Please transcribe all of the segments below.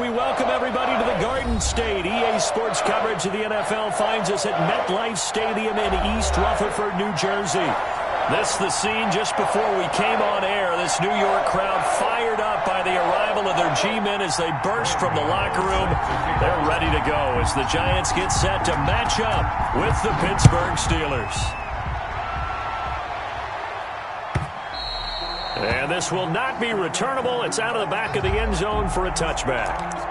we welcome everybody to the Garden State. EA Sports coverage of the NFL finds us at MetLife Stadium in East Rutherford, New Jersey. This is the scene just before we came on air. This New York crowd fired up by the arrival of their G-men as they burst from the locker room. They're ready to go as the Giants get set to match up with the Pittsburgh Steelers. And this will not be returnable. It's out of the back of the end zone for a touchback.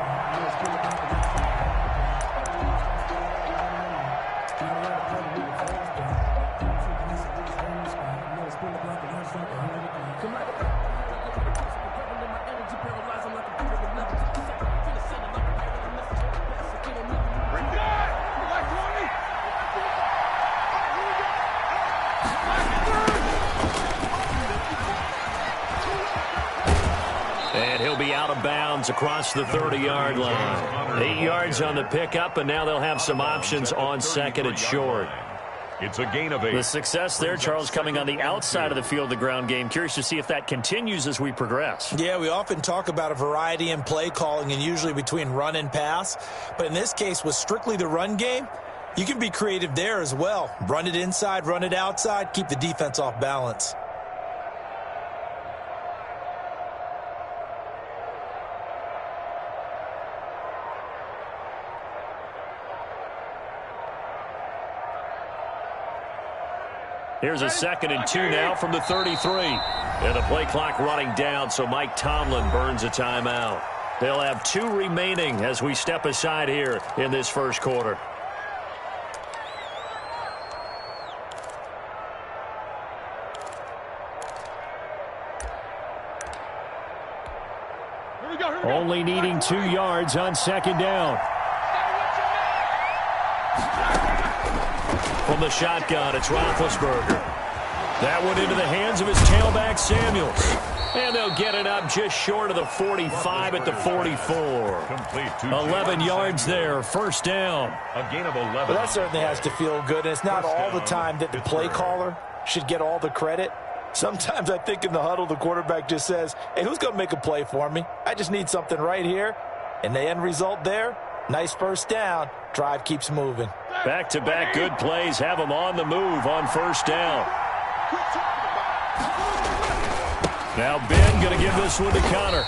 Across the 30-yard line. 8 yards on the pickup, and now they'll have some options on second and short. It's a gain of 8. The success there, Charles, coming on the outside of the field, the ground game. Curious to see if that continues as we progress. Yeah, we often talk about a variety in play calling and usually between run and pass. But in this case, with strictly the run game, you can be creative there as well. Run it inside, run it outside, keep the defense off balance. Here's a 2nd and 2 now from the 33. And the play clock running down, so Mike Tomlin burns a timeout. They'll have 2 remaining as we step aside here in this first quarter. Only needing 2 yards on 2nd down. From the shotgun, it's Roethlisberger. That one into the hands of his tailback, Samuels. And they'll get it up just short of the 45 at the 44. Complete 11 yards there, first down. A gain of 11. Well, that certainly has to feel good. And it's not all the time that the play caller should get all the credit. Sometimes I think in the huddle, the quarterback just says, hey, who's going to make a play for me? I just need something right here. And the end result there, nice first down. Drive keeps moving. Back-to-back good plays have them on the move on first down. Now Ben going to give this one to Connor.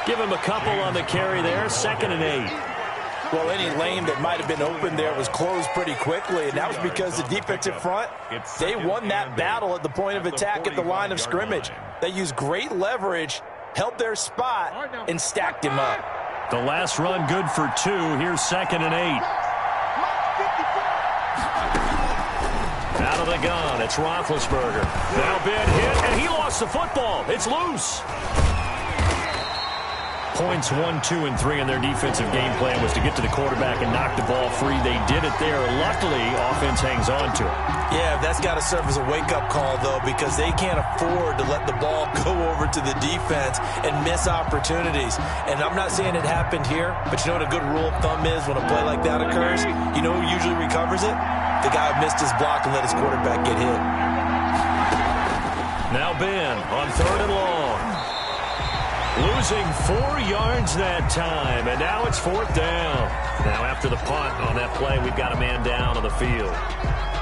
Give him a couple on the carry there, 2nd and 8. Well, any lane that might have been open there was closed pretty quickly, and that was because the defensive front, they won that battle at the point of attack at the line of scrimmage. They used great leverage, held their spot, and stacked him up. The last run good for 2. Here's 2nd and 8. Out of the gun, it's Roethlisberger. Now Ben hit, and he lost the football. It's loose. Points 1, 2, and 3 in their defensive game plan was to get to the quarterback and knock the ball free. They did it there. Luckily, offense hangs on to it. Yeah, that's got to serve as a wake-up call, though, because they can't afford to let the ball go over to the defense and miss opportunities. And I'm not saying it happened here, but you know what a good rule of thumb is when a play like that occurs? You know who usually recovers it? The guy who missed his block and let his quarterback get hit. Now Ben on 3rd and long. Losing 4 yards that time, and now it's 4th down. Now after the punt on that play, we've got a man down on the field.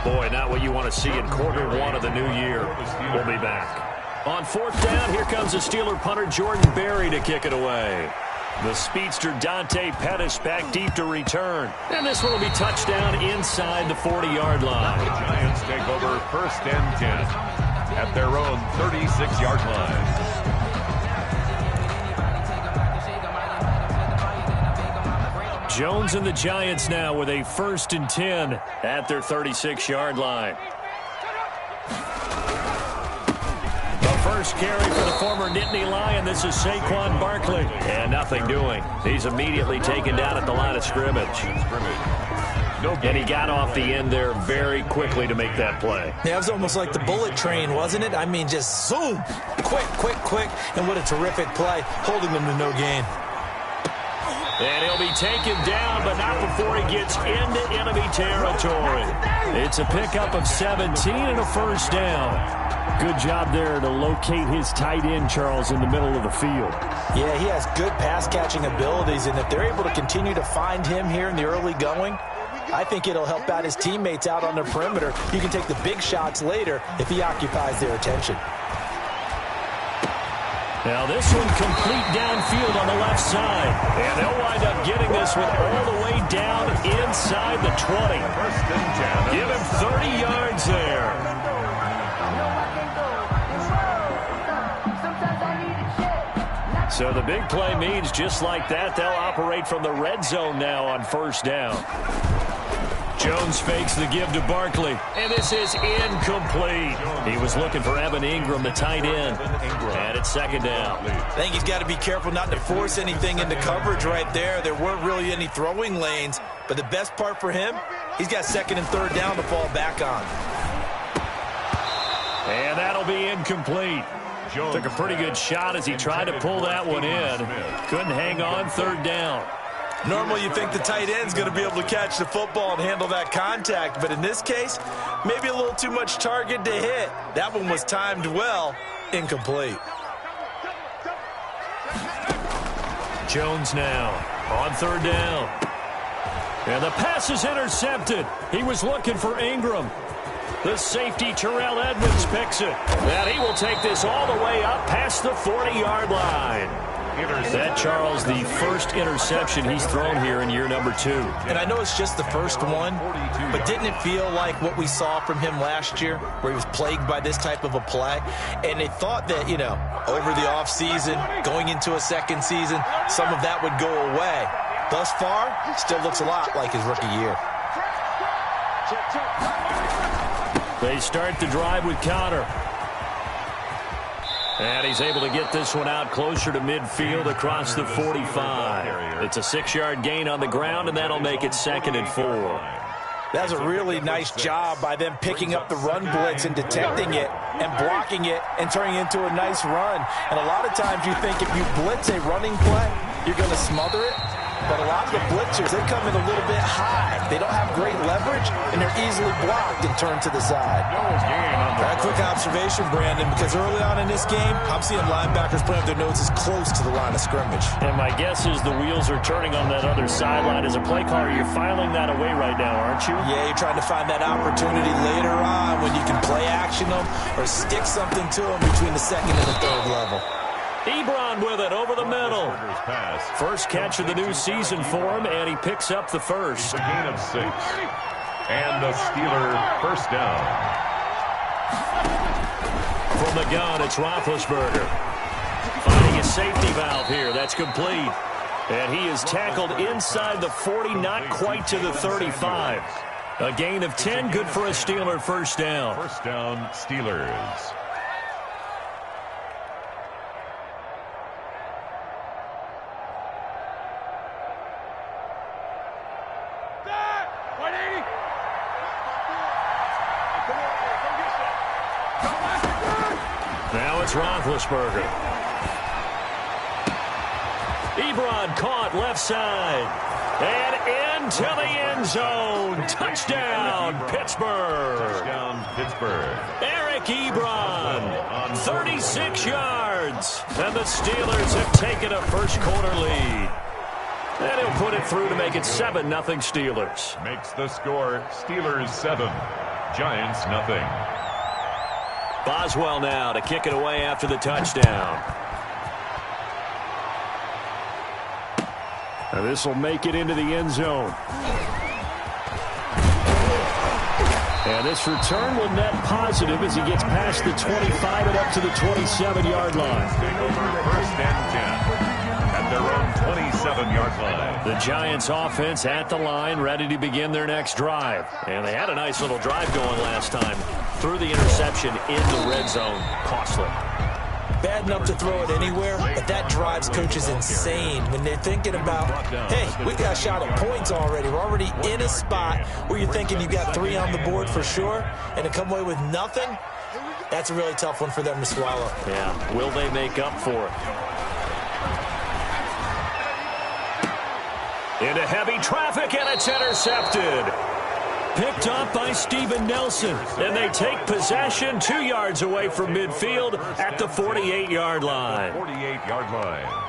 Boy, not what you want to see in quarter 1 of the new year. We'll be back. On 4th down, here comes the Steeler punter Jordan Berry to kick it away. The speedster Dante Pettis back deep to return. And this one will be touchdown inside the 40-yard line. The Giants take over 1st and 10 at their own 36-yard line. Jones and the Giants now with a 1st and 10 at their 36-yard line. The first carry for the former Nittany Lion. This is Saquon Barkley. And nothing doing. He's immediately taken down at the line of scrimmage. And he got off the end there very quickly to make that play. Yeah, it was almost like the bullet train, wasn't it? I mean, just zoom. Quick, quick, quick. And what a terrific play, holding them to no gain. And he'll be taken down, but not before he gets into enemy territory. It's a pickup of 17 and a first down. Good job there to locate his tight end, Charles, in the middle of the field. Yeah, he has good pass-catching abilities, and if they're able to continue to find him here in the early going, I think it'll help out his teammates out on the perimeter. You can take the big shots later if he occupies their attention. Now this one complete downfield on the left side. And they'll wind up getting this one all the way down inside the 20. Give him 30 yards there. So the big play means just like that, they'll operate from the red zone now on first down. Jones fakes the give to Barkley, and this is incomplete. He was looking for Evan Ingram, the tight end, and it's second down. I think he's got to be careful not to force anything into coverage right there. There weren't really any throwing lanes, but the best part for him, he's got second and third down to fall back on. And that'll be incomplete. Took a pretty good shot as he tried to pull that one in. Couldn't hang on, third down. Normally you think the tight end's going to be able to catch the football and handle that contact, but in this case, maybe a little too much target to hit. That one was timed well, incomplete. Jones now on third down. And the pass is intercepted. He was looking for Ingram. The safety, Terrell Edmonds, picks it. And he will take this all the way up past the 40-yard line. That, Charles, the first interception he's thrown here in year number 2. And I know it's just the first one, but didn't it feel like what we saw from him last year, where he was plagued by this type of a play? And they thought that, you know, over the offseason, going into a second season, some of that would go away. Thus far, still looks a lot like his rookie year. They start the drive with Conner. And he's able to get this one out closer to midfield across the 45. It's a 6-yard gain on the ground, and that'll make it second and 4. That's a really nice job by them picking up the run blitz and detecting it and blocking it and turning it into a nice run. And a lot of times you think if you blitz a running play, you're going to smother it. But a lot of the blitzers, they come in a little bit high. They don't have great leverage, and they're easily blocked and turned to the side. A quick observation, Brandon, because early on in this game, I'm seeing linebackers putting up their noses close to the line of scrimmage. And my guess is the wheels are turning on that other sideline. As a play caller, you're filing that away right now, aren't you? Yeah, you're trying to find that opportunity later on when you can play action them or stick something to them between the second and the third level. Ebron with it over the middle. First catch of the new season for him, and he picks up the first. A gain of 6. And the Steeler first down. From the gun, it's Roethlisberger. Finding a safety valve here. That's complete. And he is tackled inside the 40, not quite to the 35. A gain of 10, good for a Steeler first down. First down, Steelers. Now it's Roethlisberger. Ebron caught left side. And into the end zone. Touchdown, Pittsburgh. Touchdown, Pittsburgh. Eric Ebron, 36 yards. And the Steelers have taken a first quarter lead. And he'll put it through to make it 7-0 Steelers. Makes the score Steelers 7, Giants nothing. Boswell now to kick it away after the touchdown. Now this will make it into the end zone. And this return will net positive as he gets past the 25 and up to the 27-yard line. First and 10 at their own 27-yard line. The Giants offense at the line, ready to begin their next drive. And they had a nice little drive going last time. Threw the interception in the red zone. Costly. Bad enough to throw it anywhere, but that drives coaches insane when they're thinking about, hey, we got a shot at points already. We're already in a spot where you're thinking you got 3 on the board for sure, and to come away with nothing, that's a really tough one for them to swallow. Yeah, will they make up for it? Into heavy traffic, and it's intercepted. picked off by Steven Nelson. And they take possession 2 yards away from midfield at the 48-yard line. 48-yard line.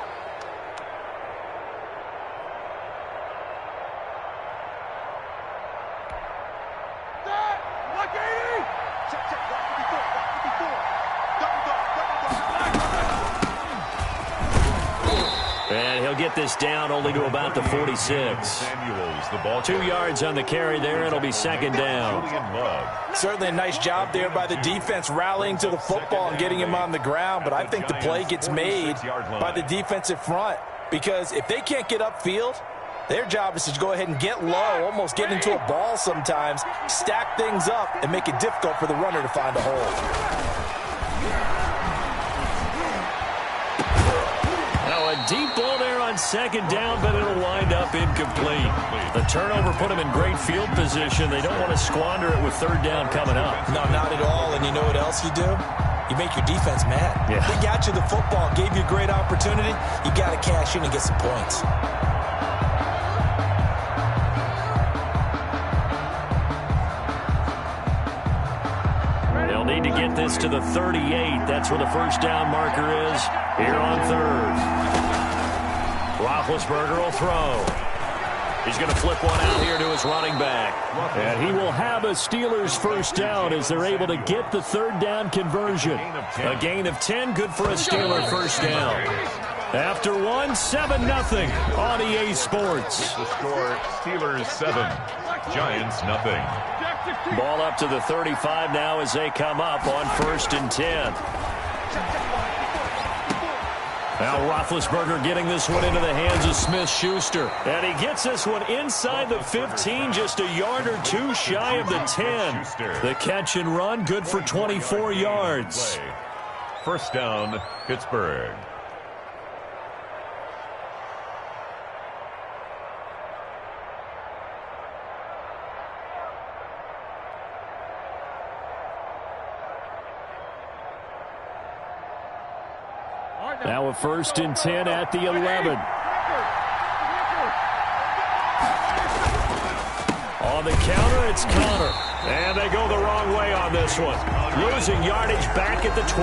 And he'll get this down only to about the 46. Samuels, the ball 2 yards on the carry there. It'll be second down. Certainly a nice job there by the defense rallying to the football and getting him on the ground, but I think the play gets made by the defensive front because if they can't get upfield, their job is to go ahead and get low, almost get into a ball sometimes, stack things up, and make it difficult for the runner to find a hole. A deep ball there on second down, but it'll wind up incomplete. The turnover put them in great field position. They don't want to squander it with third down coming up. No, not at all. And you know what else you do? You make your defense mad. Yeah. They got you the football, gave you a great opportunity. You got to cash in and get some points. They'll need to get this to the 38. That's where the first down marker is here on third. Roethlisberger will throw. He's going to flip one out here to his running back. And he will have a Steelers first down as they're able to get the third down conversion. A gain of 10, good for a Steeler first down. After 7-0 on EA Sports. The score, Steelers 7, Giants nothing. Ball up to the 35 now as they come up on 1st and 10. Now Roethlisberger getting this one into the hands of Smith-Schuster. And he gets this one inside the 15, just a yard or two shy of the 10. The catch and run, good for 24 yards. First down, Pittsburgh. Now a 1st and 10 at the 11. On the counter, it's Connor. And they go the wrong way on this one. Losing yardage back at the 12.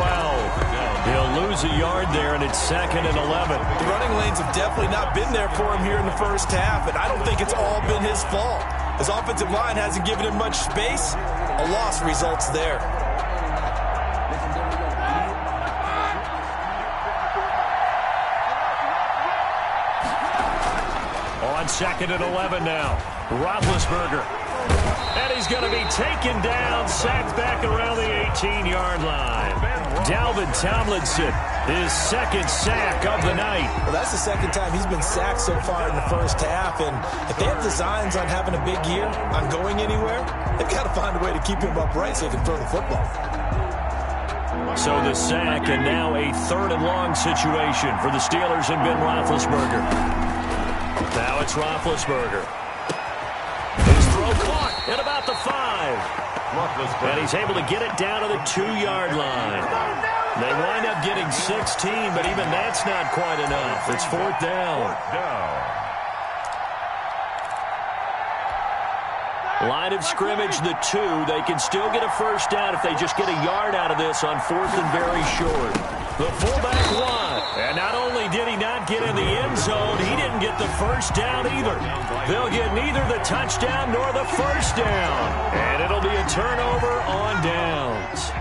He'll lose a yard there, and it's 2nd and 11. The running lanes have definitely not been there for him here in the first half, and I don't think it's all been his fault. His offensive line hasn't given him much space. A loss results there. On 2nd and 11 now. Roethlisberger. And he's going to be taken down, sacked back around the 18-yard line. Dalvin Tomlinson, his 2nd sack of the night. Well, that's the 2nd time he's been sacked so far in the first half, and if they have designs on having a big year, on going anywhere, they've got to find a way to keep him upright so he can throw the football. So the sack, and now a 3rd and long situation for the Steelers and Ben Roethlisberger. Now it's Roethlisberger. His throw caught at about the 5. And he's able to get it down to the 2-yard line. They wind up getting 16, but even that's not quite enough. It's 4th down. Line of scrimmage, the 2. They can still get a first down if they just get a yard out of this on 4th and very short. The fullback won. And not only did he not get in the end zone, he didn't get the first down either. They'll get neither the touchdown nor the first down. And it'll be a turnover on downs.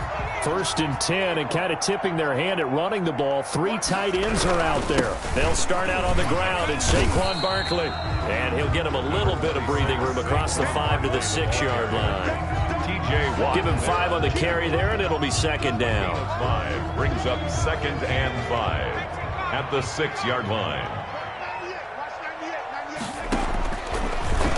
1st and 10, and kind of tipping their hand at running the ball. 3 tight ends are out there. They'll start out on the ground. It's Saquon Barkley. And he'll get him a little bit of breathing room across the 5 to the 6-yard line. Give him 5 on the carry there, and it'll be 2nd down. 5 brings up 2nd and 5 at the 6-yard line.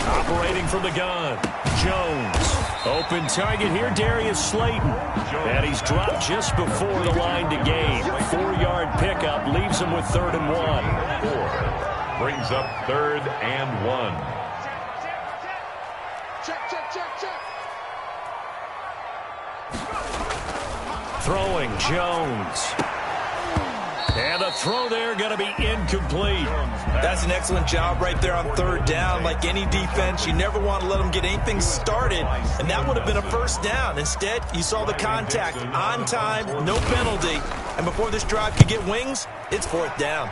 Operating from the gun, Jones. Open target here, Darius Slayton. And he's dropped just before the line to gain. 4-yard pickup leaves him with 3rd and 1. 4 brings up 3rd and 1. Throwing, Jones. And the throw there going to be incomplete. That's an excellent job right there on third down. Like any defense, you never want to let them get anything started, and that would have been a first down. Instead, you saw the contact on time, no penalty, and before this drive could get wings, it's fourth down.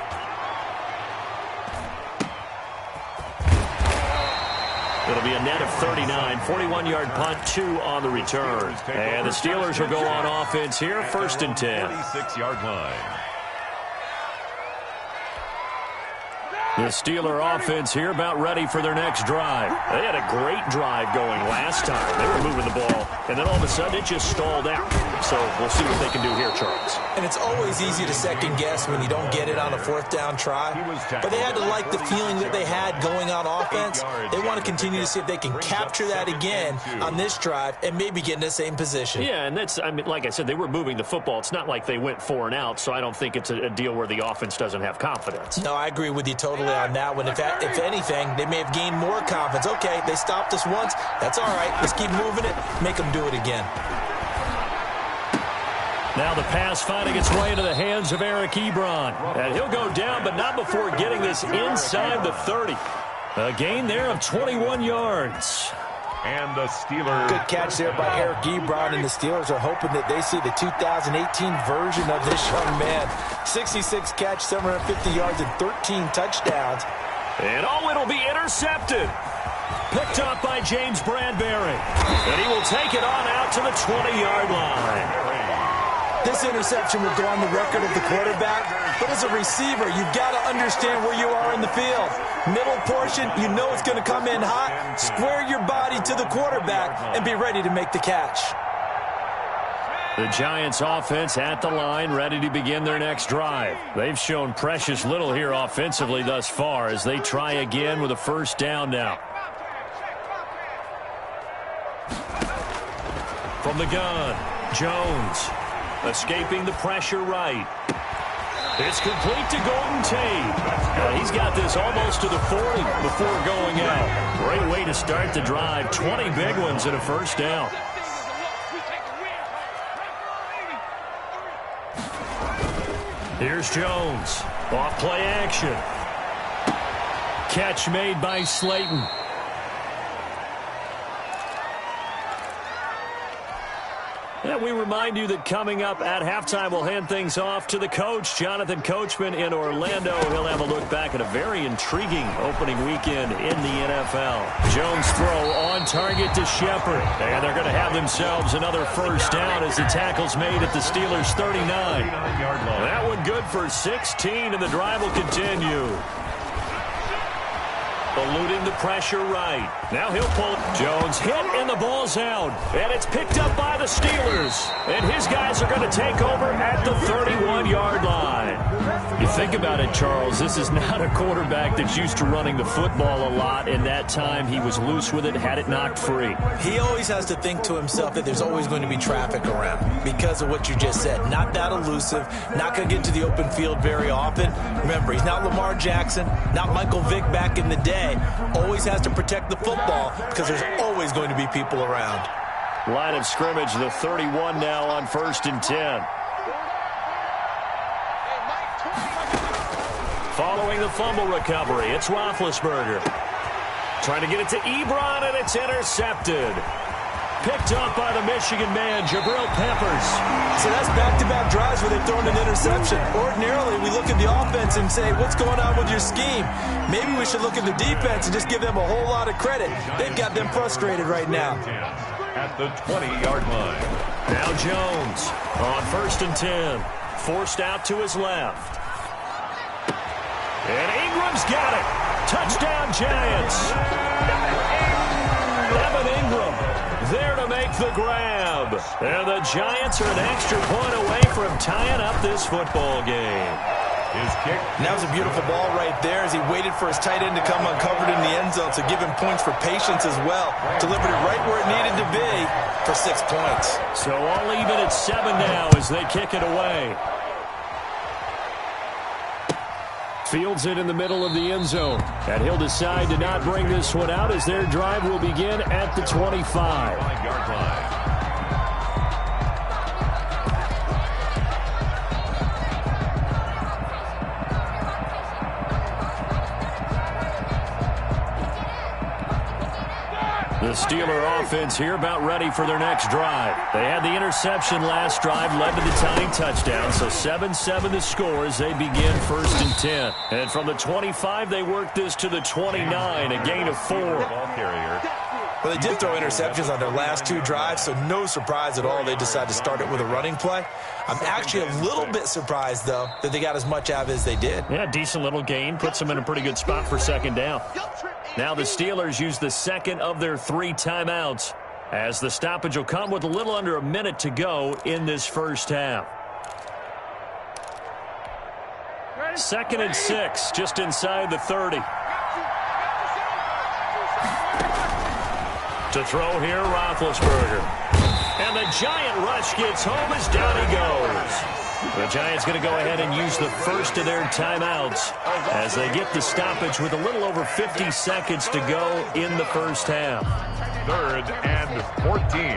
It'll be a net of 39, 41-yard punt, 2 on the return. And the Steelers will go on offense here, first and 10. 26-yard line. The Steeler offense here about ready for their next drive. They had a great drive going last time. They were moving the ball, and then all of a sudden it just stalled out. So we'll see what they can do here, Charles. And it's always easy to second guess when you don't get it on a fourth down try. But they had to like the feeling that they had going on offense. They want to continue to see if they can capture that again on this drive and maybe get in the same position. Yeah, and that's, I mean, like I said, they were moving the football. It's not like they went 4 and out, so I don't think it's a deal where the offense doesn't have confidence. No, I agree with you totally on that one. If anything, they may have gained more confidence. Okay, they stopped us once. That's all right. Let's keep moving it. Make them do it again. Now the pass finding its way into the hands of Eric Ebron. And he'll go down, but not before getting this inside the 30. A gain there of 21 yards. And the Steelers. Good catch there by Eric Ebron, and the Steelers are hoping that they see the 2018 version of this young man. 66 catch, 750 yards, and 13 touchdowns. And it'll be intercepted. Picked up by James Bradbury. And he will take it on out to the 20-yard line. This interception will go on the record of the quarterback, but as a receiver, you've got to understand where you are in the field. Middle portion, you know it's going to come in hot. Square your body to the quarterback and be ready to make the catch. The Giants offense at the line, ready to begin their next drive. They've shown precious little here offensively thus far as they try again with a first down now. From the gun, Jones. Escaping the pressure right. It's complete to Golden Tate. He's got this almost to the 40 before going out. Great way to start the drive. 20 big ones and a first down. Here's Jones. Off play action. Catch made by Slayton. And we remind you that coming up at halftime, we'll hand things off to the coach, Jonathan Coachman in Orlando. He'll have a look back at a very intriguing opening weekend in the NFL. Jones throw on target to Shepard. And they're going to have themselves another first down as the tackle's made at the Steelers' 39. That one good for 16, and the drive will continue. Eluding the pressure right. Now he'll pull. Jones hit, and the ball's out. And it's picked up by the Steelers. And his guys are going to take over at the 31-yard line. You think about it, Charles, this is not a quarterback that's used to running the football a lot. In that time, he was loose with it, had it knocked free. He always has to think to himself that there's always going to be traffic around because of what you just said. Not that elusive, not going to get to the open field very often. Remember, he's not Lamar Jackson, not Michael Vick back in the day. Always has to protect the football because there's always going to be people around. Line of scrimmage, the 31 now on first and 10. Following the fumble recovery, it's Roethlisberger. Trying to get it to Ebron, and it's intercepted. Picked up by the Michigan man, Jabril Peppers. So that's back-to-back drives where they've thrown an interception. Ordinarily, we look at the offense and say, what's going on with your scheme? Maybe we should look at the defense and just give them a whole lot of credit. They've got them frustrated right now. At the 20-yard line. Now Jones on first and 10. Forced out to his left. And Ingram's got it. Touchdown, Giants. Evan Ingram there to make the grab. And the Giants are an extra point away from tying up this football game. His kick. And that was a beautiful ball right there as he waited for his tight end to come uncovered in the end zone, so give him points for patience as well. Delivered it right where it needed to be for 6 points. So all even at 7 now as they kick it away. Fields it in the middle of the end zone. And he'll decide to not bring this one out as their drive will begin at the 25. 5-yard line. The Steeler offense here about ready for their next drive. They had the interception last drive, led to the tying touchdown, so 7-7 the score as they begin 1st and 10. And from the 25, they work this to the 29, a gain of 4. Ball carrier. Well, they did throw interceptions on their last 2 drives, so no surprise at all they decided to start it with a running play. I'm actually a little bit surprised, though, that they got as much out of it as they did. Yeah, decent little gain. Puts them in a pretty good spot for 2nd down. Now the Steelers use the 2nd of their 3 timeouts, as the stoppage will come with a little under a minute to go in this first half. 2nd and 6, just inside the 30. To throw here, Roethlisberger. And the Giant rush gets home as down he goes. The Giants going to go ahead and use the first of their timeouts as they get the stoppage with a little over 50 seconds to go in the first half. 3rd and 14.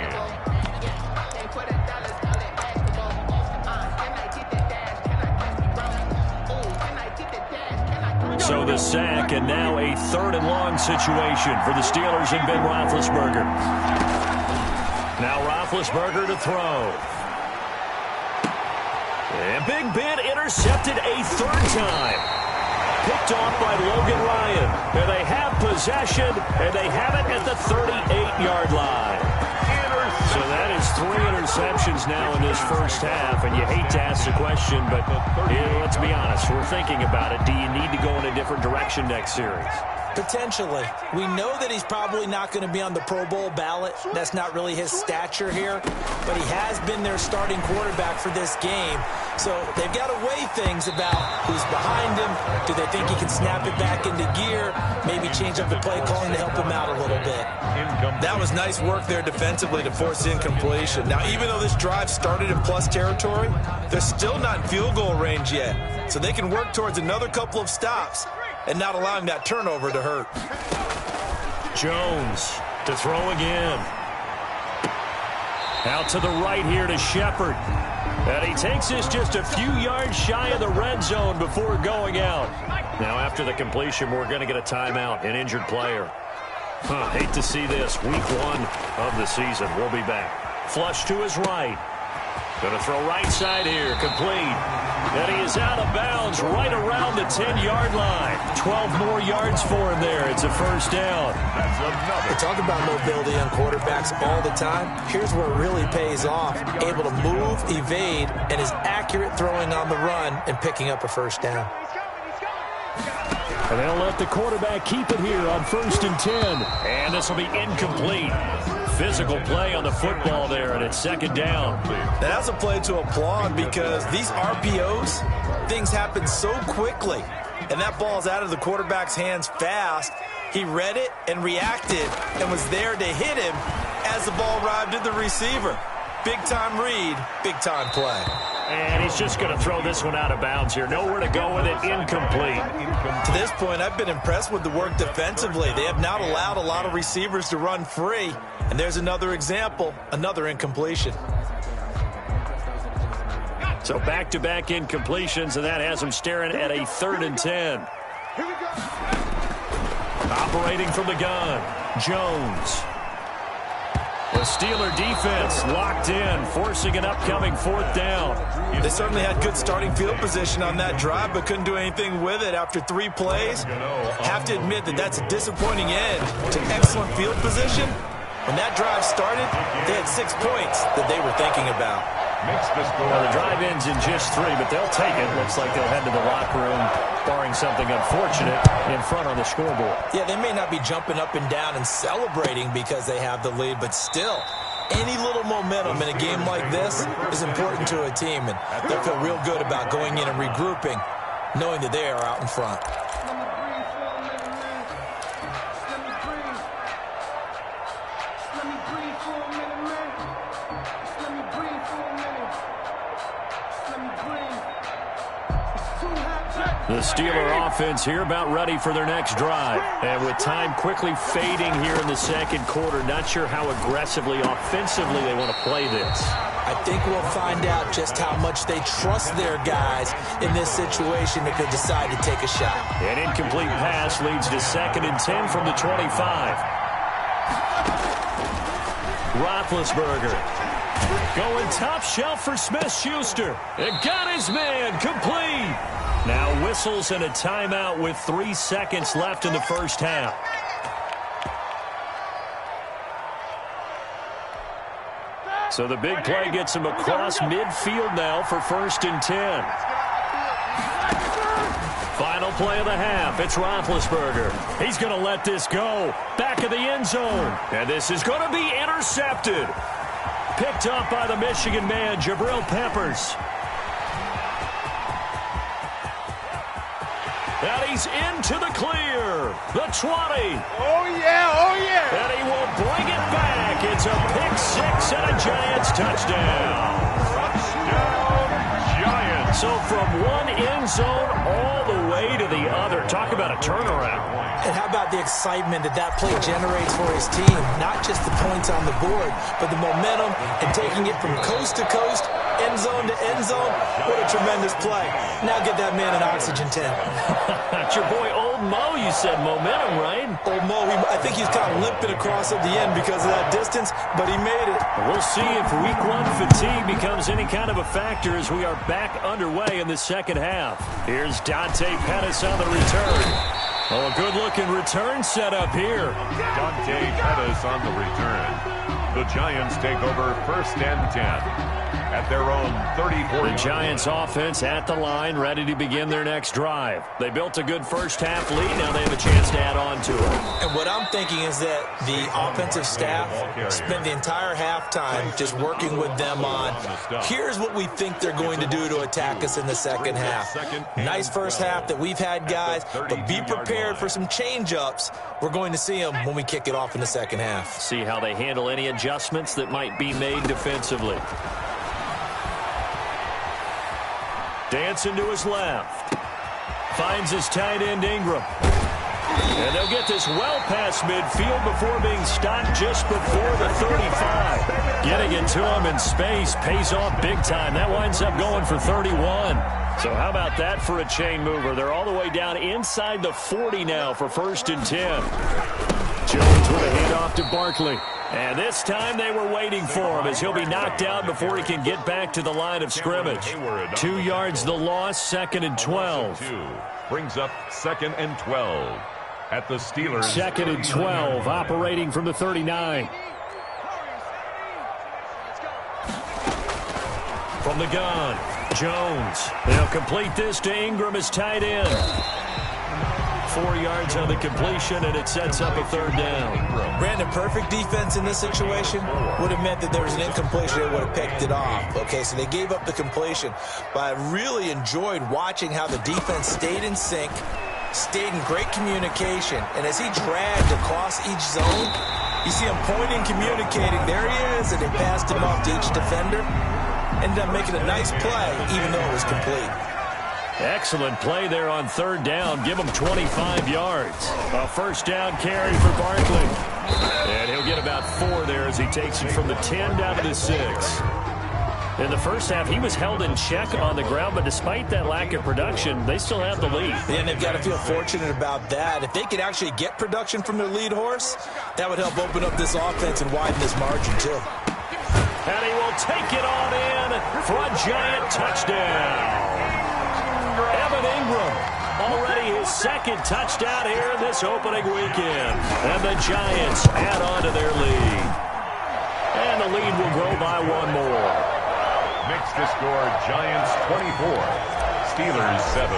So the sack, and now a 3rd and long situation for the Steelers and Ben Roethlisberger. Now Roethlisberger to throw. And Big Ben intercepted a 3rd time. Picked off by Logan Ryan. And they have possession, and they have it at the 38-yard line. So that is 3 interceptions now in this first half, and you hate to ask the question, but let's be honest, we're thinking about it. Do you need to go in a different direction next series? Potentially. We know that he's probably not going to be on the Pro Bowl ballot. That's not really his stature here, but he has been their starting quarterback for this game. So they've got to weigh things about who's behind him. Do they think he can snap it back into gear? Maybe change up the play calling to help him out a little bit. That was nice work there defensively to force incompletion. Now, even though this drive started in plus territory, they're still not in field goal range yet. So they can work towards another couple of stops and not allowing that turnover to hurt. Jones to throw again. Out to the right here to Shepard. And he takes this just a few yards shy of the red zone before going out. Now after the completion, we're going to get a timeout, an injured player. Hate to see this. Week 1 of the season. We'll be back. Flush to his right. Going to throw right side here. Complete. And he is out of bounds right around the 10-yard line. 12 more yards for him there. It's a 1st down. We talk about mobility on quarterbacks all the time. Here's where it really pays off. Able to move, evade, and is accurate throwing on the run and picking up a 1st down. And they'll let the quarterback keep it here on 1st and 10. And this will be incomplete. Physical play on the football there, and it's 2nd down. That's a play to applaud because these RPOs, things happen so quickly. And that ball's out of the quarterback's hands fast. He read it and reacted and was there to hit him as the ball arrived at the receiver. Big-time read, big-time play. And he's just going to throw this one out of bounds here. Nowhere to go with it. Incomplete. To this point, I've been impressed with the work defensively. They have not allowed a lot of receivers to run free. And there's another example, another incompletion. So back-to-back incompletions, and that has him staring at a 3rd and 10. Operating from the gun, Jones. The Steeler defense locked in, forcing an upcoming 4th down. They certainly had good starting field position on that drive, but couldn't do anything with it after 3 plays. Have to admit that that's a disappointing end to excellent field position. When that drive started, they had 6 points that they were thinking about. Well, the drive ends in just 3, but they'll take it. Looks like they'll head to the locker room, barring something unfortunate, in front on the scoreboard. Yeah, they may not be jumping up and down and celebrating because they have the lead, but still, any little momentum in a game like this is important to a team, and they'll feel real good about going in and regrouping, knowing that they are out in front. The Steeler offense here about ready for their next drive. And with time quickly fading here in the 2nd quarter, not sure how aggressively, offensively they want to play this. I think we'll find out just how much they trust their guys in this situation if they decide to take a shot. An incomplete pass leads to 2nd and 10 from the 25. Roethlisberger going top shelf for Smith-Schuster. It got his man complete. Now whistles and a timeout with 3 seconds left in the first half. So the big play gets him across midfield now for 1st and 10. Final play of the half. It's Roethlisberger. He's going to let this go. Back of the end zone. And this is going to be intercepted. Picked up by the Michigan man, Jabril Peppers. And he's into the clear. The 20. Oh, yeah, oh, yeah. And he will bring it back. It's a pick six and a Giants touchdown. Touchdown, Giants. So from one end zone all the way to the other. Talk about a turnaround. And how about the excitement that play generates for his team? Not just the points on the board, but the momentum and taking it from coast to coast, end zone to end zone. What a tremendous play. Now get that man an oxygen tent. That's your boy Old Mo, you said. Momentum, right? Old Mo, I think he's kind of limping across at the end because of that distance, but he made it. We'll see if week one fatigue becomes any kind of a factor as we are back underway in the second half. Here's Dante Pettis on the return. Oh, a good-looking return set up here. Dante Pettis on the return. The Giants take over 1st and 10. At their own 34. The Giants offense at the line, ready to begin their next drive. They built a good first half lead. Now they have a chance to add on to it. And what I'm thinking is that the offensive staff spent the entire halftime just working with them on, here's what we think they're going to do to attack us in the second half. Nice first half that we've had, guys, but be prepared for some change-ups. We're going to see them when we kick it off in the second half. See how they handle any adjustments that might be made defensively. Dancing to his left. Finds his tight end Ingram. And they'll get this well past midfield before being stopped just before the 35. Getting it to him in space pays off big time. That winds up going for 31. So how about that for a chain mover? They're all the way down inside the 40 now for 1st and 10. Jones with a handoff to Barkley. And this time they were waiting for him as he'll be knocked out before he can get back to the line of scrimmage. 2 yards the loss, 2nd and 12. Brings up 2nd and 12 at the Steelers. 2nd and 12, operating from the 39. From the gun, Jones. They'll complete this to Ingram as tight end. 4 yards on the completion, and it sets up a 3rd down. Brandon, perfect defense in this situation would have meant that there was an incompletion. They would have picked it off. Okay, so they gave up the completion. But I really enjoyed watching how the defense stayed in sync, stayed in great communication. And as he dragged across each zone, you see him pointing, communicating. There he is, and they passed him off to each defender. Ended up making a nice play, even though it was complete. Excellent play there on 3rd down. Give him 25 yards. A 1st down carry for Barkley. And he'll get about 4 there as he takes it from the 10 down to the 6. In the first half, he was held in check on the ground, but despite that lack of production, they still have the lead. And they've got to feel fortunate about that. If they could actually get production from their lead horse, that would help open up this offense and widen this margin, too. And he will take it on in for a Giant touchdown. Evan Ingram, already his 2nd touchdown here in this opening weekend. And the Giants add on to their lead. And the lead will grow by 1 more. Makes the score Giants 24, Steelers 7.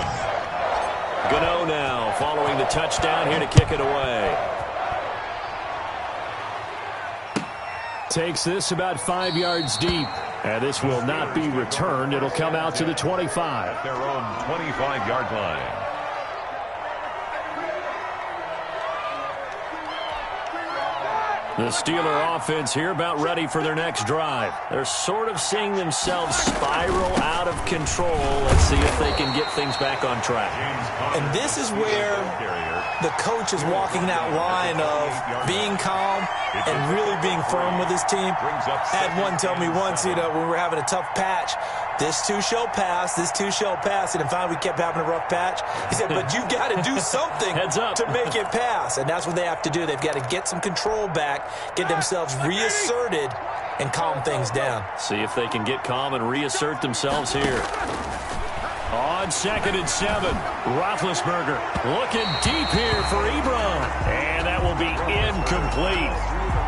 Gano now following the touchdown here to kick it away. Takes this about 5 yards deep. And this will not be returned. It'll come out to the 25. Their own 25-yard line. The Steeler offense here about ready for their next drive. They're sort of seeing themselves spiral out of control. Let's see if they can get things back on track. And this is where the coach is walking that line of being calm and really being firm with his team. I had one tell me once, when we were having a tough patch, This too shall pass. This too shall pass. And finally, we kept having a rough patch. He said, but you've got to do something to make it pass. And that's what they have to do. They've got to get some control back, get themselves reasserted, and calm things down. See if they can get calm and reassert themselves here. On 2nd and 7, Roethlisberger looking deep here for Ebron. And that will be incomplete.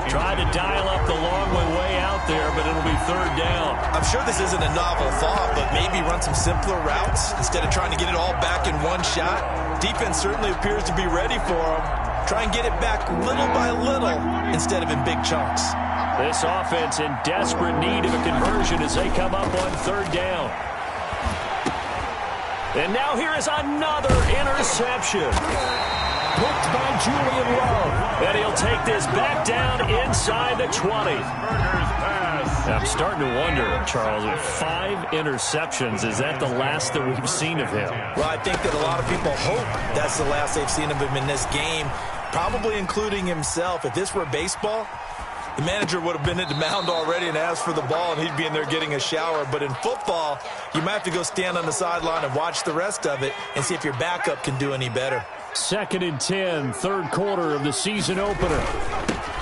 Tried to dial up the long way out there, but it'll be 3rd down. I'm sure this isn't a novel thought, but maybe run some simpler routes instead of trying to get it all back in one shot. Defense certainly appears to be ready for them. Try and get it back little by little instead of in big chunks. This offense in desperate need of a conversion as they come up on 3rd down. And now here is another interception. Picked by Julian Love. And he'll take this back down inside the 20. I'm starting to wonder, Charles, with 5 interceptions, is that the last that we've seen of him? Well, I think that a lot of people hope that's the last they've seen of him in this game, probably including himself. If this were baseball, the manager would have been at the mound already and asked for the ball, and he'd be in there getting a shower. But in football, you might have to go stand on the sideline and watch the rest of it and see if your backup can do any better. 2nd and 10, 3rd quarter of the season opener.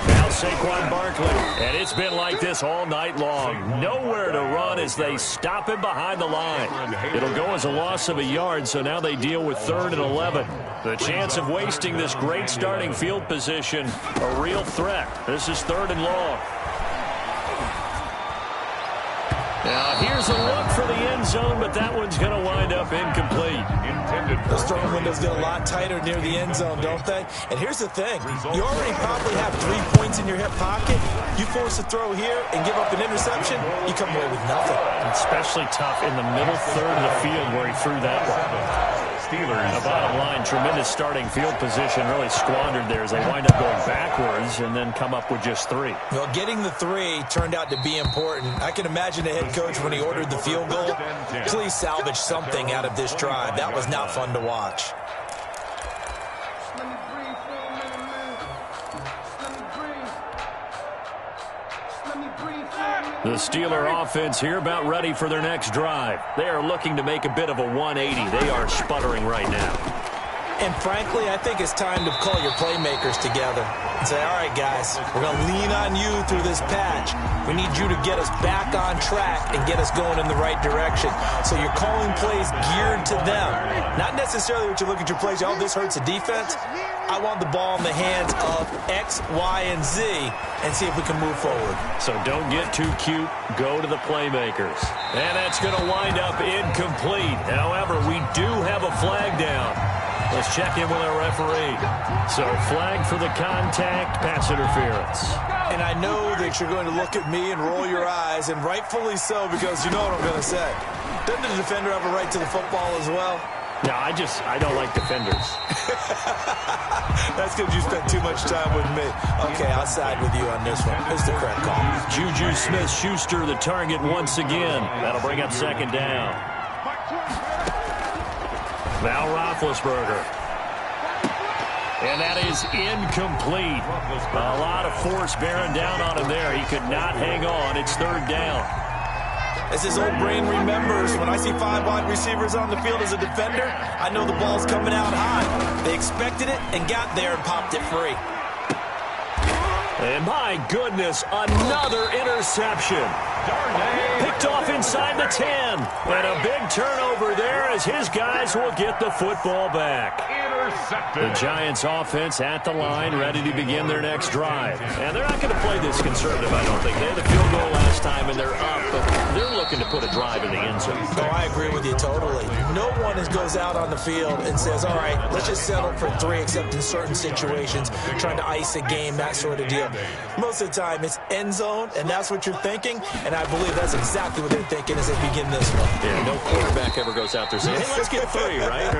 Now Saquon Barkley, and it's been like this all night long. Nowhere to run as they stop him behind the line. It'll go as a loss of a yard, so now they deal with 3rd and 11. The chance of wasting this great starting field position, a real threat. This is 3rd and long. Now, here's a look for the end zone, but that one's going to wind up incomplete. Those throwing windows get a lot tighter near the end zone, don't they? And here's the thing. You already probably have 3 points in your hip pocket. You force a throw here and give up an interception, you come away with nothing. Especially tough in the middle third of the field where he threw that one. Steelers. The bottom line, tremendous starting field position, really squandered there as they wind up going backwards and then come up with just 3. Well, getting the 3 turned out to be important. I can imagine the head coach when he ordered the field goal. Please salvage something out of this drive. That was not fun to watch. The Steeler offense here about ready for their next drive. They are looking to make a bit of a 180. They are sputtering right now. And frankly, I think it's time to call your playmakers together and say, all right, guys, we're going to lean on you through this patch. We need you to get us back on track and get us going in the right direction. So you're calling plays geared to them. Not necessarily what you look at your plays, oh, this hurts the defense. I want the ball in the hands of X, Y, and Z and see if we can move forward. So don't get too cute. Go to the playmakers. And that's going to wind up incomplete. However, we do have a flag down. Let's check in with our referee. So flag for the contact, pass interference. And I know that you're going to look at me and roll your eyes, and rightfully so, because you know what I'm going to say. Doesn't the defender have a right to the football as well? No, I don't like defenders. That's because you spent too much time with me. Okay, I'll side with you on this one. Here's the correct call. Juju Smith-Schuster, the target once again. That'll bring up 2nd down. Now Roethlisberger. And that is incomplete. A lot of force bearing down on him there. He could not hang on. It's 3rd down. As his old brain remembers, when I see 5 wide receivers on the field as a defender, I know the ball's coming out high. They expected it and got there and popped it free. And my goodness, another interception. Picked off inside the 10. And a big turnover there as his guys will get the football back. The Giants offense at the line, ready to begin their next drive. And they're not going to play this conservative, I don't think. They had the field goal last time, and they're up, but they're looking to put a drive in the end zone. Oh, I agree with you totally. No one goes out on the field and says, all right, let's just settle for 3, except in certain situations, trying to ice a game, that sort of deal. Most of the time, it's end zone, and that's what you're thinking, and I believe that's exactly what they're thinking as they begin this one. Yeah, no quarterback ever goes out there saying, hey, let's get 3, right?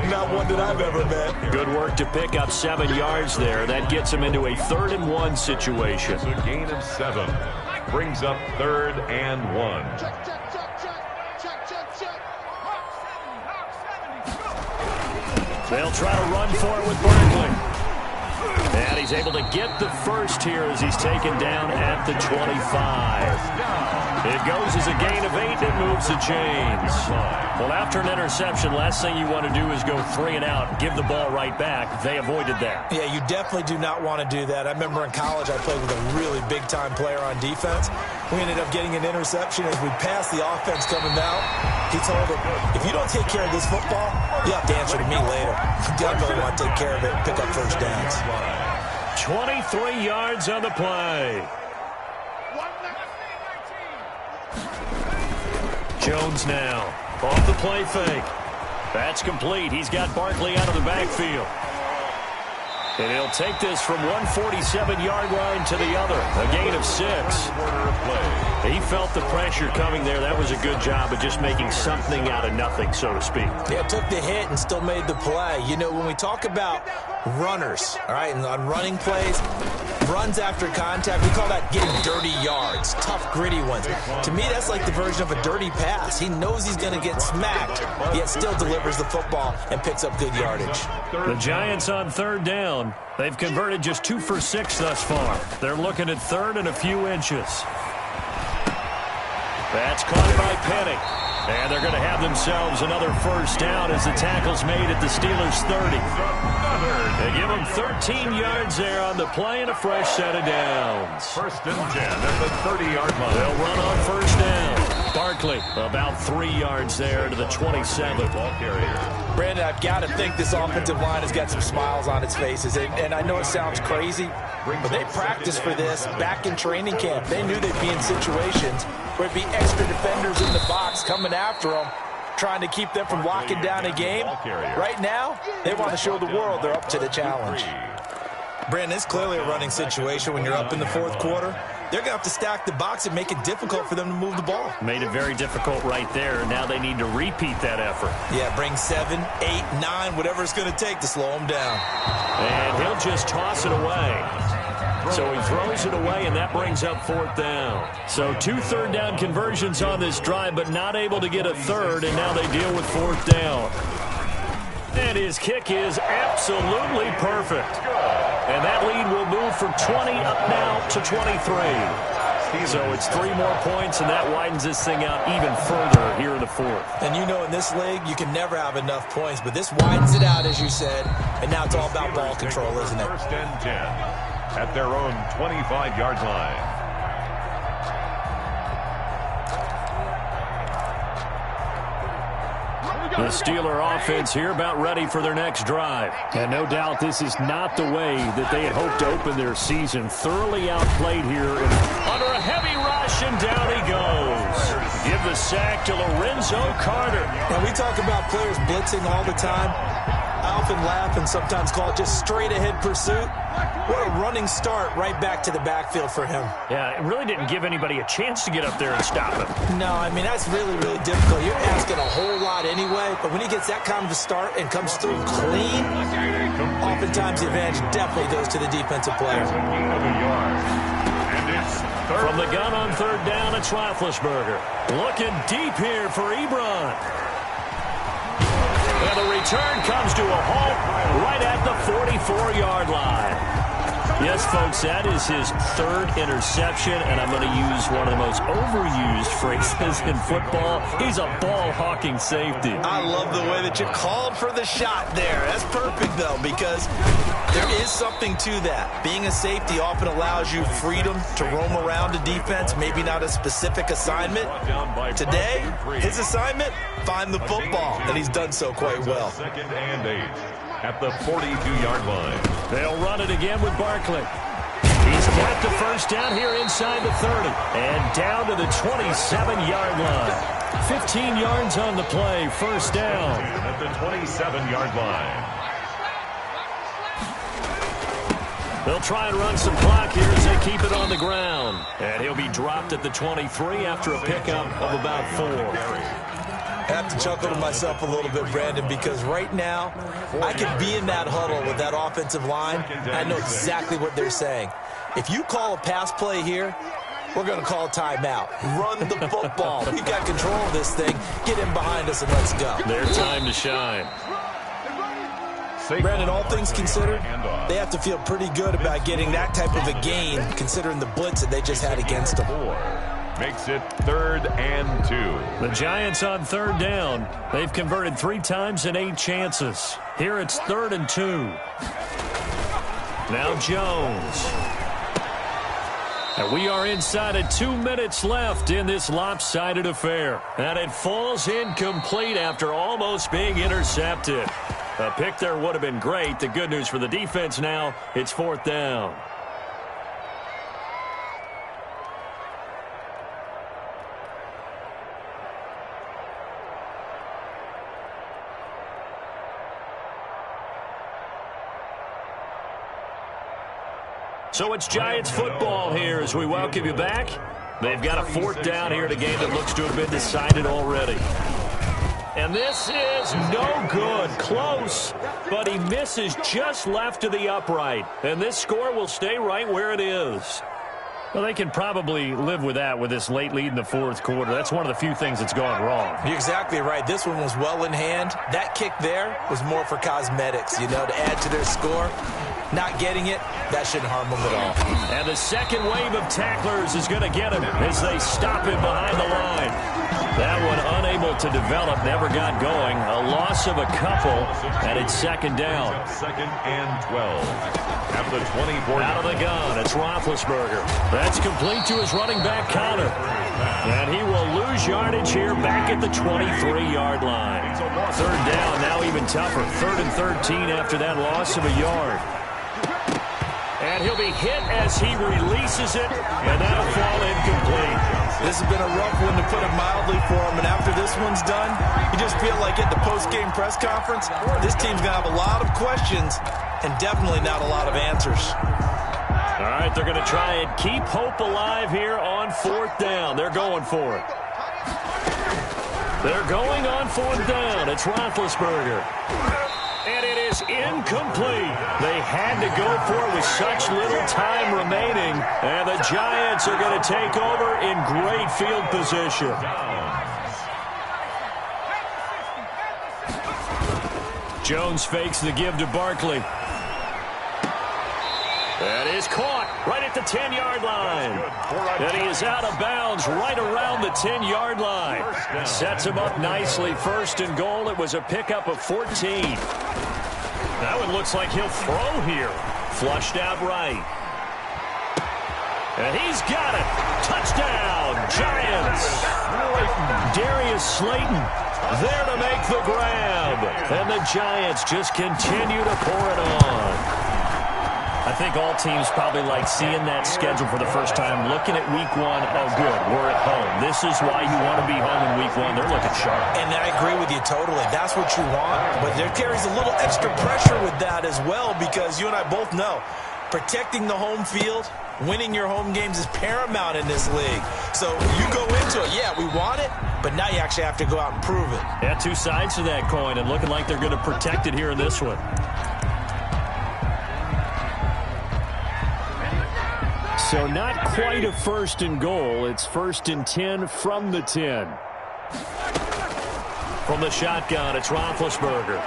Not one that I've ever met. Good work to pick up 7 yards there. That gets him into a 3rd and 1 situation. It's a gain of 7. Brings up 3rd and 1. They'll try to run for it with Barkley. And he's able to get the first here as he's taken down at the 25. It goes as a gain of 8 and moves the chains. Well, after an interception, last thing you want to do is go 3 and out and give the ball right back. They avoided that. Yeah, you definitely do not want to do that. I remember in college I played with a really big-time player on defense. We ended up getting an interception as we passed the offense coming down. He told him, if you don't take care of this football, you have to answer to me later. You definitely want to take care of it and pick up first downs. 23 yards on the play. Jones now off the play fake. That's complete. He's got Barkley out of the backfield. And he'll take this from 147-yard line to the other. A gain of 6. He felt the pressure coming there. That was a good job of just making something out of nothing, so to speak. Yeah, took the hit and still made the play. You know, when we talk about runners, all right, and on running plays, runs after contact, we call that getting dirty yards, tough, gritty ones. To me, that's like the version of a dirty pass. He knows he's going to get smacked, yet still delivers the football and picks up good yardage. The Giants on third down. They've converted just 2 for 6 thus far. They're looking at third and a few inches. That's caught by Penny. And they're going to have themselves another first down as the tackle's made at the Steelers' 30. They give them 13 yards there on the play and a fresh set of downs. First and 10 at the 30-yard line. They'll run on first down. Barkley about 3 yards there to the 27. Ball carrier. Brandon, I've got to think this offensive line has got some smiles on its faces. And I know it sounds crazy, but they practiced for this back in training camp. They knew they'd be in situations where it'd be extra defenders in the box coming after them, trying to keep them from locking down a game. Right now, they want to show the world they're up to the challenge. Brandon, it's clearly a running situation when you're up in the fourth quarter. They're going to have to stack the box and make it difficult for them to move the ball. Made it very difficult right there. Now they need to repeat that effort. Yeah, bring 7, 8, 9, whatever it's going to take to slow them down. And he'll just toss it away. So he throws it away, and that brings up fourth down. So 2 third-down conversions on this drive, but not able to get a third, and now they deal with fourth down. And his kick is absolutely perfect. And that lead will move from 20 up now to 23. So it's 3 more points, and that widens this thing out even further here in the fourth. And you know in this league, you can never have enough points, but this widens it out, as you said, and now it's all about ball control, isn't it? First and 10 at their own 25-yard line. The Steeler offense here about ready for their next drive. And no doubt this is not the way that they had hoped to open their season. Thoroughly outplayed here. Under a heavy rush, and down he goes. Give the sack to Lorenzo Carter. And we talk about players blitzing all the time. I often laugh and sometimes call it just straight-ahead pursuit. What a running start right back to the backfield for him. Yeah, it really didn't give anybody a chance to get up there and stop him. No, I mean, that's really, really difficult. You're asking a whole lot anyway, but when he gets that kind of a start and comes through clean, oftentimes the advantage definitely goes to the defensive player. From the gun on third down, it's Roethlisberger. Looking deep here for Ebron. And the return comes to a halt right at the 44-yard line. Yes, folks, that is his 3rd interception, and I'm going to use one of the most overused phrases in football. He's a ball-hawking safety. I love the way that you called for the shot there. That's perfect, though, because there is something to that. Being a safety often allows you freedom to roam around a defense, maybe not a specific assignment. Today, his assignment, find the football, and he's done so quite well. 2nd and 8 at the 42-yard line. They'll run it again with Barkley. He's got the first down here inside the 30. And down to the 27-yard line. 15 yards on the play, first down. At the 27-yard line. They'll try and run some clock here as they keep it on the ground. And he'll be dropped at the 23 after a pickup of about 4. I have to chuckle to myself a little bit, Brandon, because right now I could be in that huddle with that offensive line. I know exactly what they're saying. If you call a pass play here, we're going to call a timeout. Run the football. We've got control of this thing. Get in behind us and let's go. Their time to shine. Brandon, all things considered, they have to feel pretty good about getting that type of a gain, considering the blitz that they just had against them. makes it 3rd and 2. The Giants on 3rd down. They've converted 3 times in 8 chances. Here it's 3rd and 2. Now Jones. And we are inside of 2 minutes left in this lopsided affair. And it falls incomplete after almost being intercepted. A pick there would have been great. The good news for the defense now, it's 4th down. So it's Giants football here as we welcome you back. They've got a 4th down here in a game that looks to have been decided already. And this is no good. Close, but he misses just left of the upright. And this score will stay right where it is. Well, they can probably live with that with this late lead in the 4th quarter. That's one of the few things that's gone wrong. You're exactly right. This one was well in hand. That kick there was more for cosmetics, to add to their score. Not getting it, that shouldn't harm them at all. And the second wave of tacklers is going to get him as they stop him behind the line. That one unable to develop, never got going. A loss of a couple, and it's 2nd down. 2nd and 12. At the 24. Out of the gun, it's Roethlisberger. That's complete to his running back, Connor. And he will lose yardage here back at the 23-yard line. 3rd down, now even tougher. 3rd and 13 after that loss of a yard. And he'll be hit as he releases it, and that'll fall incomplete. This has been a rough one, to put it mildly, for him. And after this one's done, you just feel like at the post-game press conference, this team's going to have a lot of questions and definitely not a lot of answers. All right, they're going to try and keep hope alive here on 4th down. They're going for it. They're going on 4th down. It's Roethlisberger. And it is incomplete. They had to go for it with such little time remaining. And the Giants are going to take over in great field position. Jones fakes the give to Barkley. That is caught right at the 10-yard line. And he is out of bounds right around the 10-yard line. Sets him up nicely. 1st and goal. It was a pickup of 14. That one looks like he'll throw here. Flushed out right. And he's got it. Touchdown, Giants. Darius Slayton there to make the grab. And the Giants just continue to pour it on. I think all teams probably like seeing that schedule for the first time, looking at week 1. Oh, good, we're at home. This is why you want to be home in week 1. They're looking sharp. And I agree with you totally. That's what you want. But there carries a little extra pressure with that as well, because you and I both know protecting the home field, winning your home games is paramount in this league. So you go into it, yeah, we want it, but now you actually have to go out and prove it. Yeah, 2 sides to that coin, and looking like they're going to protect it here in this one. So not quite a 1st and goal. It's 1st and 10 from the 10. From the shotgun, it's Roethlisberger.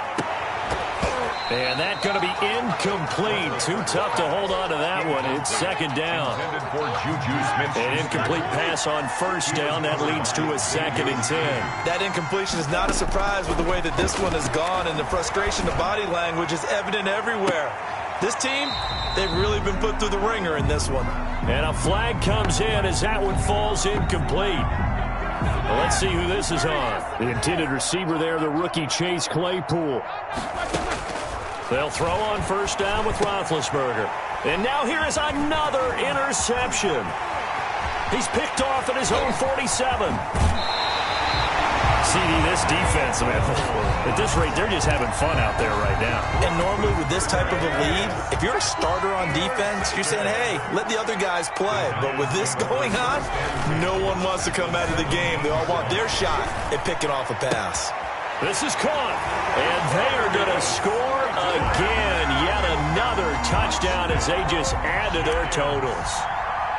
And that's going to be incomplete. Too tough to hold on to that one. It's 2nd down. An incomplete pass on 1st down. That leads to a 2nd and 10. That incompletion is not a surprise with the way that this one has gone, and the frustration, the body language is evident everywhere. This team, they've really been put through the ringer in this one. And a flag comes in as that one falls incomplete. Well, let's see who this is on. The intended receiver there, the rookie Chase Claypool. They'll throw on 1st down with Roethlisberger. And now here is another interception. He's picked off at his own 47. CD, this defense, man, at this rate, they're just having fun out there right now. And normally with this type of a lead, if you're a starter on defense, you're saying, hey, let the other guys play. But with this going on, no one wants to come out of the game. They all want their shot at picking off a pass. This is caught, and they are going to score again. Yet another touchdown as they just add to their totals.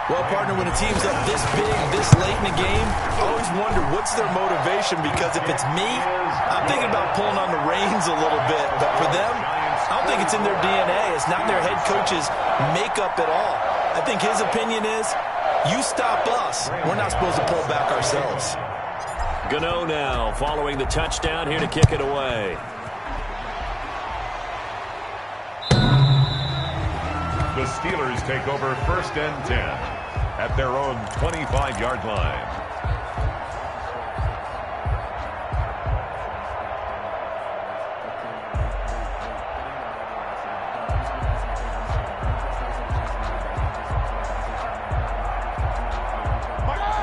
Well, partner, when a team's up this big, this late in the game, I always wonder what's their motivation, because if it's me, I'm thinking about pulling on the reins a little bit. But for them, I don't think it's in their DNA. It's not in their head coach's makeup at all. I think his opinion is, You stop us, we're not supposed to pull back ourselves. Gano now following the touchdown here to kick it away. The Steelers take over 1st and 10 at their own 25-yard line.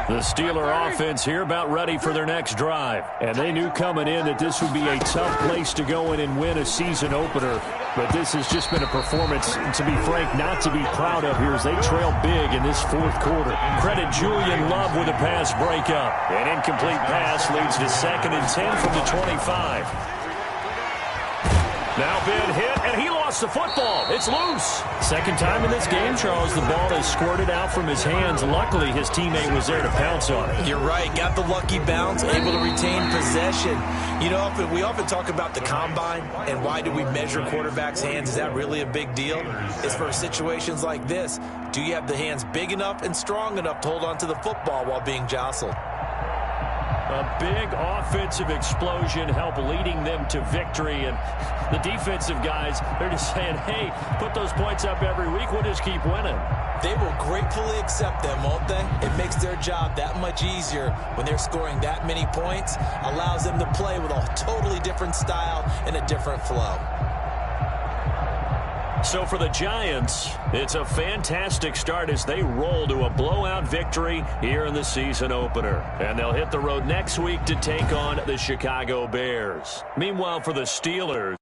The Steeler offense here about ready for their next drive. And they knew coming in that this would be a tough place to go in and win a season opener. But this has just been a performance, to be frank, not to be proud of here as they trail big in this 4th quarter. Credit Julian Love with a pass breakup. An incomplete pass leads to 2nd and 10 from the 25. Now Ben hit, and he lost the football. It's loose. Second time in this game, Charles, the ball has squirted out from his hands. Luckily, his teammate was there to pounce on it. You're right. Got the lucky bounce, able to retain possession. You know, we often talk about the combine and why do we measure quarterbacks' hands. Is that really a big deal? It's for situations like this. Do you have the hands big enough and strong enough to hold on to the football while being jostled? A big offensive explosion helped leading them to victory. And the defensive guys, they're just saying, hey, put those points up every week. We'll just keep winning. They will gratefully accept them, won't they? It makes their job that much easier when they're scoring that many points. Allows them to play with a totally different style and a different flow. So for the Giants, it's a fantastic start as they roll to a blowout victory here in the season opener. And they'll hit the road next week to take on the Chicago Bears. Meanwhile, for the Steelers,